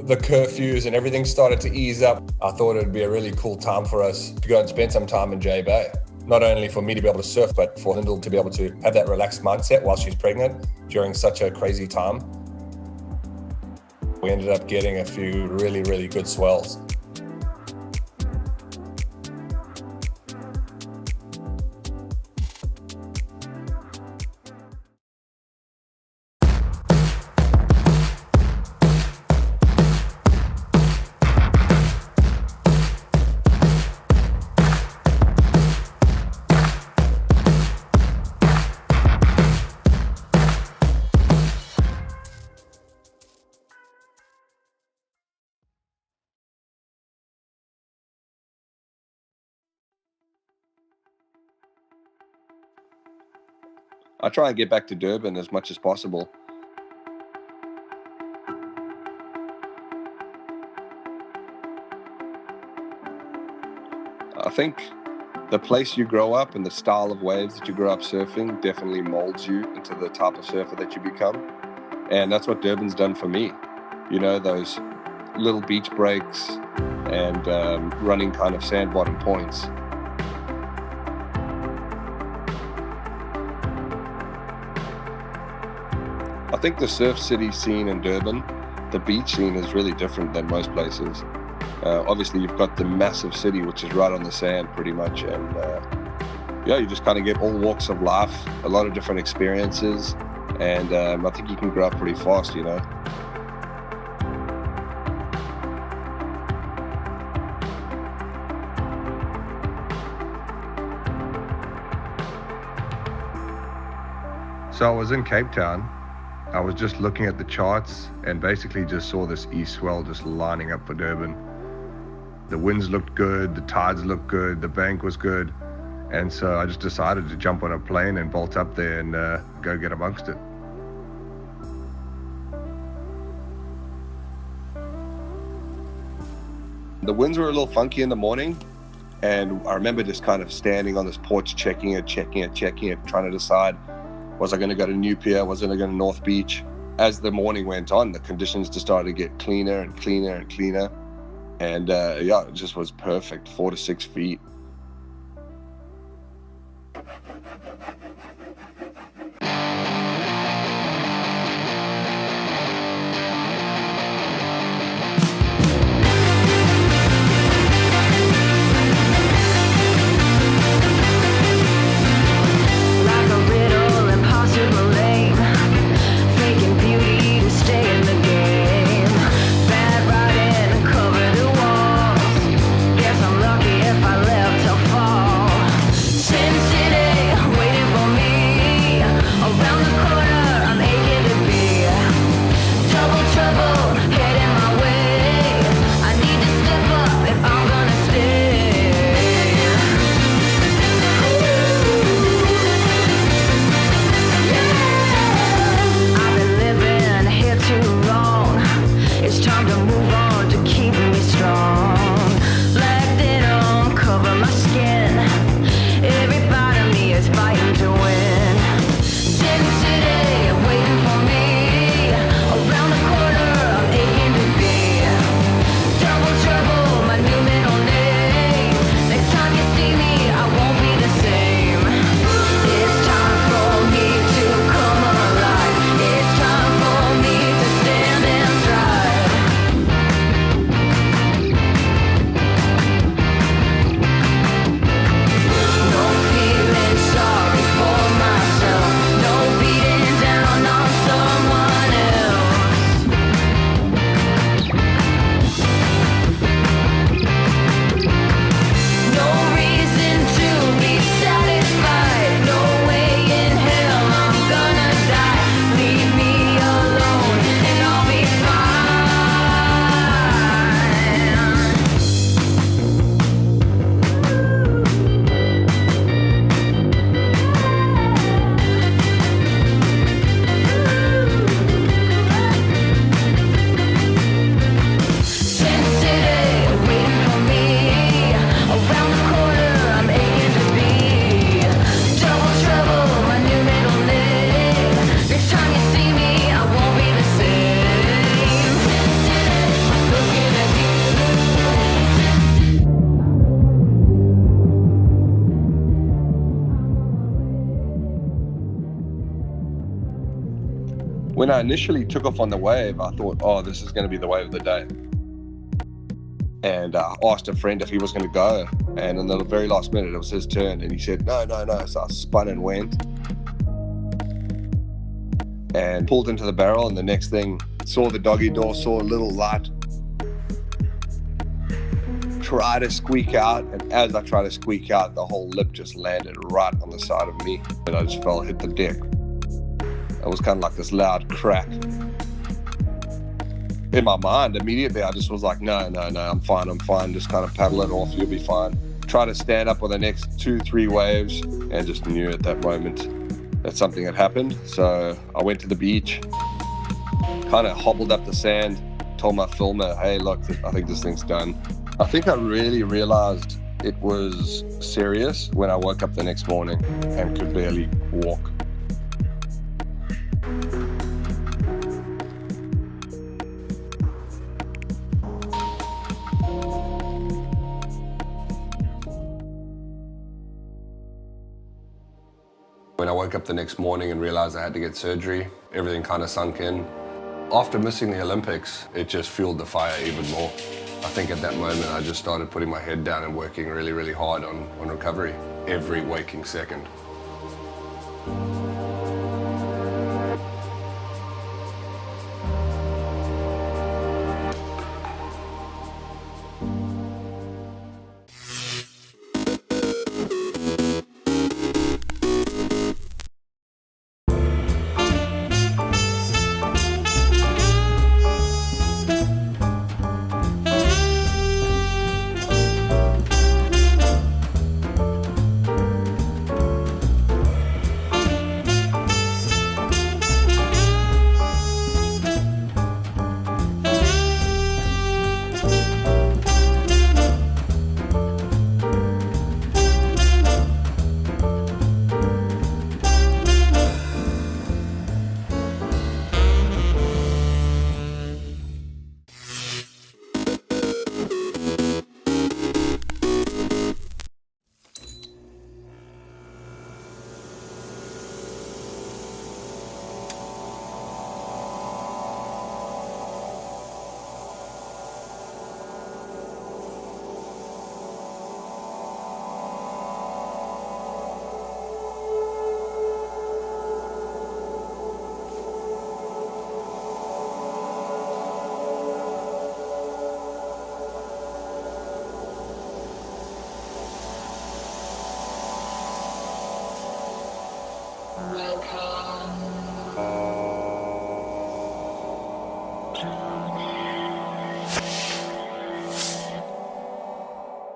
the curfews and everything started to ease up, I thought it'd be a really cool time for us to go and spend some time in JBay. Not only for me to be able to surf, but for Lyndall to be able to have that relaxed mindset while she's pregnant during such a crazy time. We ended up getting a few really, really good swells. I try and get back to Durban as much as possible. I think the place you grow up and the style of waves that you grow up surfing definitely molds you into the type of surfer that you become. And that's what Durban's done for me. You know, those little beach breaks and running kind of sand bottom points. I think the surf city scene in Durban, the beach scene, is really different than most places. Obviously, you've got the massive city, which is right on the sand pretty much. And yeah, you just kind of get all walks of life, a lot of different experiences. And I think you can grow up pretty fast, you know. So I was in Cape Town. I was just looking at the charts and basically just saw this east swell just lining up for Durban. The winds looked good, the tides looked good, the bank was good. And so I just decided to jump on a plane and bolt up there and go get amongst it. The winds were a little funky in the morning. And I remember just kind of standing on this porch, checking it, trying to decide, was I going to go to New Pier? Was I going to go to North Beach? As the morning went on, the conditions just started to get cleaner and cleaner and cleaner. And yeah, it just was perfect, 4 to 6 feet. Bad riding, cover the walls. Guess I'm lucky if I left When I initially took off on the wave, I thought, oh, this is going to be the wave of the day. And I asked a friend if he was going to go. And in the very last minute, it was his turn. And he said, no. So I spun and went. And pulled into the barrel. And the next thing, saw the doggy door, saw a little light. Tried to squeak out. And as I tried to squeak out, the whole lip just landed right on the side of me. And I just hit the deck. It was kind of like this loud crack. In my mind, immediately, I just was like, no, I'm fine. Just kind of paddle it off, you'll be fine. Try to stand up on the next 2-3 waves and just knew at that moment that something had happened. So I went to the beach, kind of hobbled up the sand, told my filmer, hey, look, I think this thing's done. I think I really realized it was serious when I woke up the next morning and could barely walk. When I woke up the next morning and realized I had to get surgery, everything kind of sunk in. After missing the Olympics, it just fueled the fire even more. I think at that moment I just started putting my head down and working really, really hard on recovery, every waking second.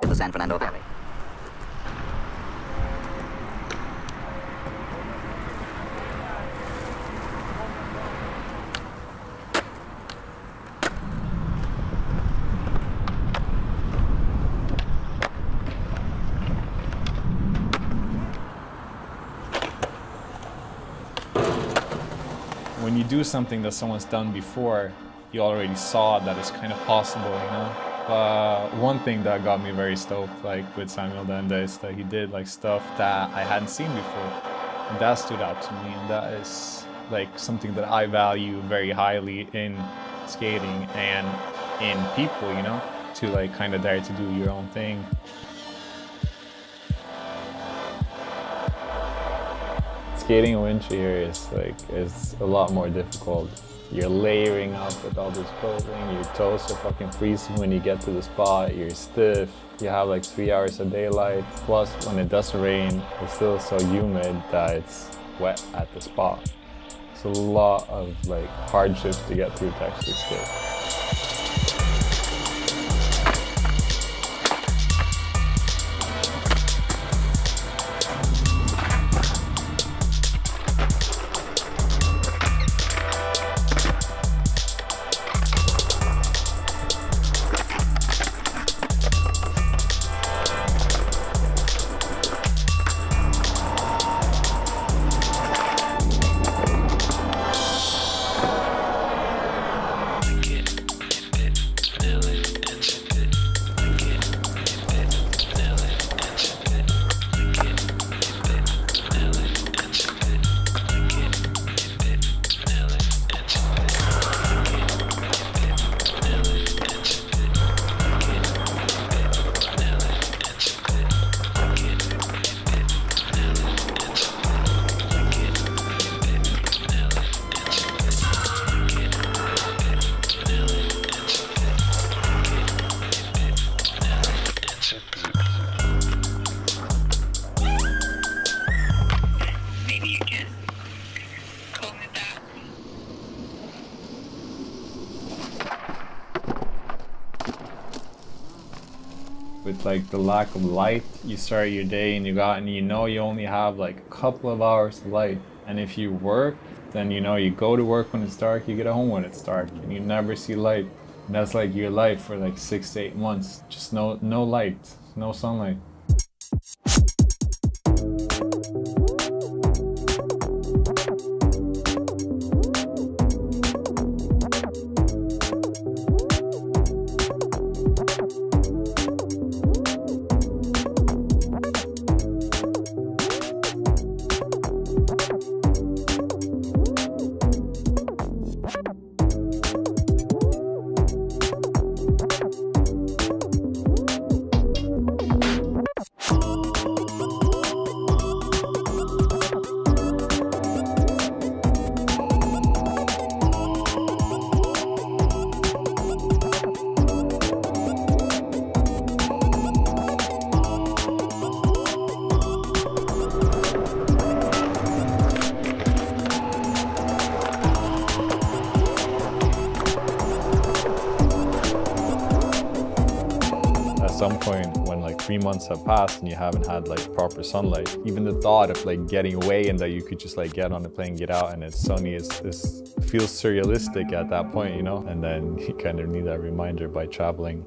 The San Fernando Valley. When you do something that someone's done before, you already saw that it's kind of possible, you know? One thing that got me very stoked, like with Samuel Dende, is that he did like stuff that I hadn't seen before, and that stood out to me, and that is like something that I value very highly in skating and in people, you know, to like kind of dare to do your own thing. Skating a wind shear is a lot more difficult. You're layering up with all this clothing, your toes are fucking freezing when you get to the spot, you're stiff, you have like 3 hours of daylight. Plus, when it does rain, it's still so humid that it's wet at the spot. It's a lot of like hardships to get through to actually skate. like the lack of light. You start your day and you got, and you know you only have like a couple of hours of light. And if you work, then you know you go to work when it's dark, you get home when it's dark, and you never see light. And that's like your life for like 6 to 8 months. Just no light, no sunlight. At some point when like 3 months have passed and you haven't had like proper sunlight, even the thought of like getting away and that you could just like get on a plane, get out and it's sunny is feels surrealistic at that point, you know? And then you kind of need that reminder by traveling.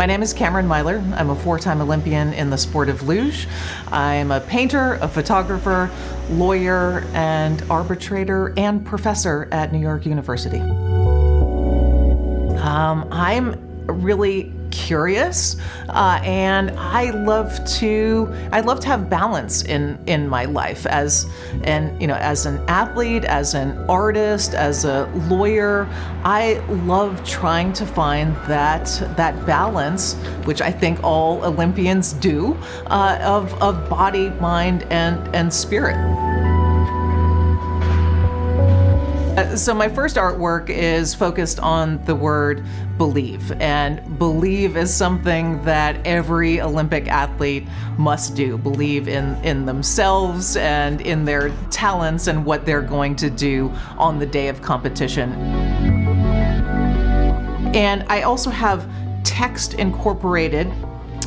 My name is Cameron Myler. I'm a 4-time Olympian in the sport of luge. I'm a painter, a photographer, lawyer, and arbitrator and professor at New York University. I'm really curious, and I love to have balance in my life as an athlete, as an artist, as a lawyer. I love trying to find that balance, which I think all Olympians do, of body, mind, and spirit. So my first artwork is focused on the word believe, and believe is something that every Olympic athlete must do. Believe in themselves and in their talents and what they're going to do on the day of competition. And I also have text incorporated.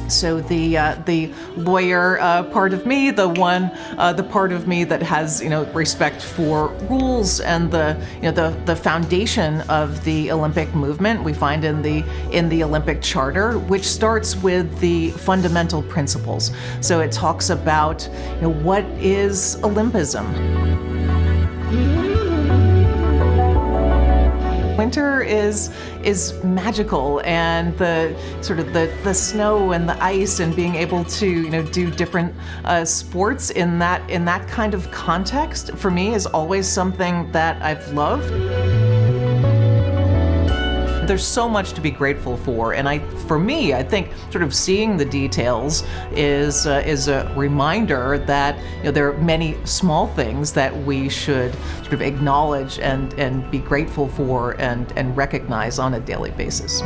So the lawyer part of me, the part of me that has respect for rules and the foundation of the Olympic movement we find in the Olympic Charter, which starts with the fundamental principles. So it talks about what is Olympism. Winter is magical, and the snow and the ice and being able to do different sports in that kind of context for me is always something that I've loved. There's so much to be grateful for, and for me, I think sort of seeing the details is a reminder that there are many small things that we should sort of acknowledge and be grateful for and recognize on a daily basis.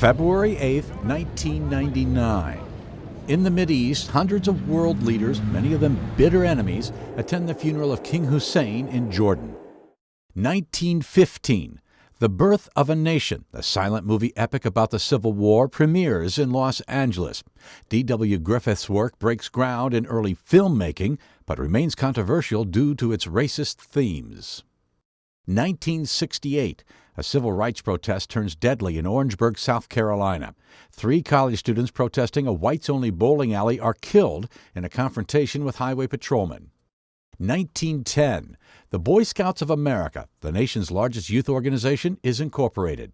February 8th, 1999. In the Mideast, hundreds of world leaders, many of them bitter enemies, attend the funeral of King Hussein in Jordan. 1915. The Birth of a Nation, the silent movie epic about the Civil War, premieres in Los Angeles. D.W. Griffith's work breaks ground in early filmmaking, but remains controversial due to its racist themes. 1968. A civil rights protest turns deadly in Orangeburg, South Carolina. 3 college students protesting a whites-only bowling alley are killed in a confrontation with highway patrolmen. 1910. The Boy Scouts of America, the nation's largest youth organization, is incorporated.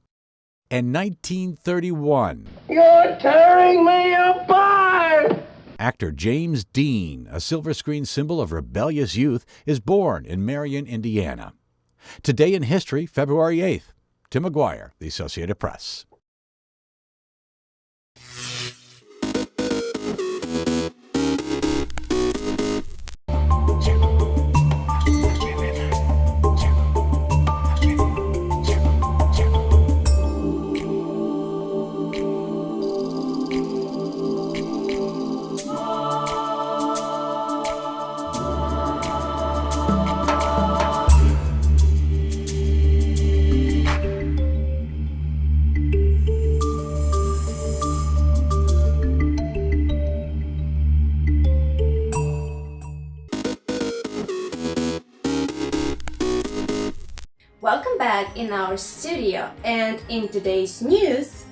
And 1931. You're tearing me apart! Actor James Dean, a silver screen symbol of rebellious youth, is born in Marion, Indiana. Today in History, February 8th. Tim McGuire, The Associated Press. Welcome back in our studio, and in today's news,